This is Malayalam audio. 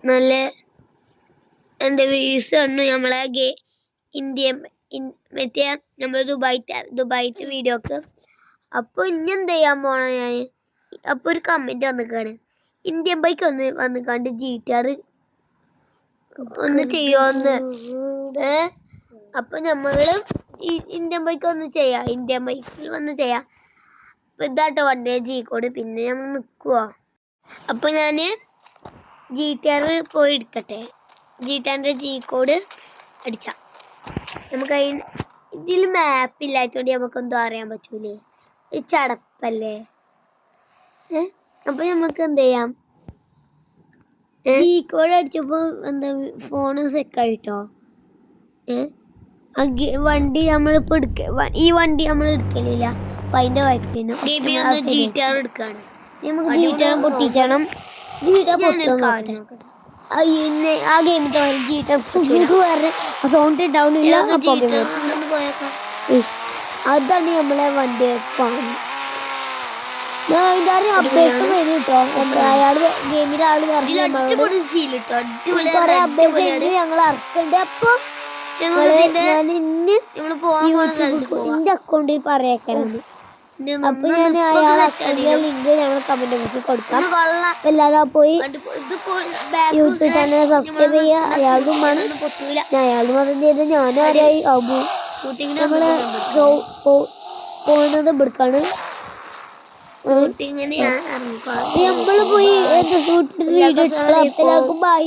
നല്ല എന്താ വ്യൂസ് കണ്ടു നമ്മളെ ഇന്ത്യ മറ്റേ നമ്മൾ ദുബായിത്തെ വീഡിയോക്ക്. അപ്പോൾ ഇനി എന്ത് ചെയ്യാൻ പോണം ഞാൻ? അപ്പോൾ ഒരു കമൻറ്റ് വന്നിക്കാണ്, ഇന്ത്യൻ ബൈക്ക് വന്ന് കണ്ട് GTR ഒന്ന് ചെയ്യുമെന്ന്. അപ്പോൾ നമ്മൾ ഈ ഇന്ത്യൻ ബൈക്ക് ഒന്ന് ചെയ്യാം, ഇന്ത്യൻ ബൈക്കിൽ വന്ന് ചെയ്യാം. ഇതാട്ടോ വണ്ടി G-കോഡ്. പിന്നെ നമ്മൾ നിൽക്കുക. അപ്പോൾ ഞാൻ GTR പോയി എടുക്കട്ടെ. GTRൻ്റെ G-കോഡ് അടിച്ച നമുക്ക് ഇതിൽ മാപ്പ് ഇല്ലാത്തതുകൊണ്ട് നമുക്കെന്തോ അറിയാൻ പറ്റൂലേ, ചടപ്പല്ലേ. അപ്പോൾ നമുക്ക് എന്ത് ചെയ്യാം, G-കോഡ് അടിച്ചപ്പോൾ എന്താ ഫോണ് സെക്കായിട്ടോ. വണ്ടി നമ്മളിപ്പോൾ ഈ വണ്ടി നമ്മൾ എടുക്കലില്ല. അപ്പം അതിൻ്റെ കുഴപ്പമില്ല. GTR എടുക്കുകയാണ്. നമുക്ക് GTR പൊട്ടിക്കണം. GTR പൊട്ടും. ആ ഗെയിമിന്റെ സൗണ്ട് ഉണ്ടാവുന്നില്ല. അതാണ് നമ്മളെ വണ്ടി അപ്ഡേറ്റ് വരും കേട്ടോ. അയാള് ഗെയിമിന്റെ ആള് കുറെ അപ്ഡേറ്റ് ഞങ്ങൾ ഇറക്കുന്നുണ്ട്. അപ്പൊ ഞാൻ എന്റെ അക്കൗണ്ടിൽ പറയേക്കാനുണ്ട്. അപ്പൊ ഞാൻ അയാളെ അക്കൗണ്ടിലെ ലിങ്ക് ഞങ്ങൾ കമന്റ് ബോക്സിൽ കൊടുക്കാം. എല്ലാവരും പോയി യൂട്യൂബ് ചാനൽ സബ്സ്ക്രൈബ് ചെയ്യുക. അയാളും വേണം, അയാളും അതും ചെയ്ത് ഞാനും ആരായി ആബു. നമ്മള് പോകുന്നത് ഇവിടേക്കാണ്. നമ്മള് പോയി എന്താ എല്ലാവർക്കും ബൈ.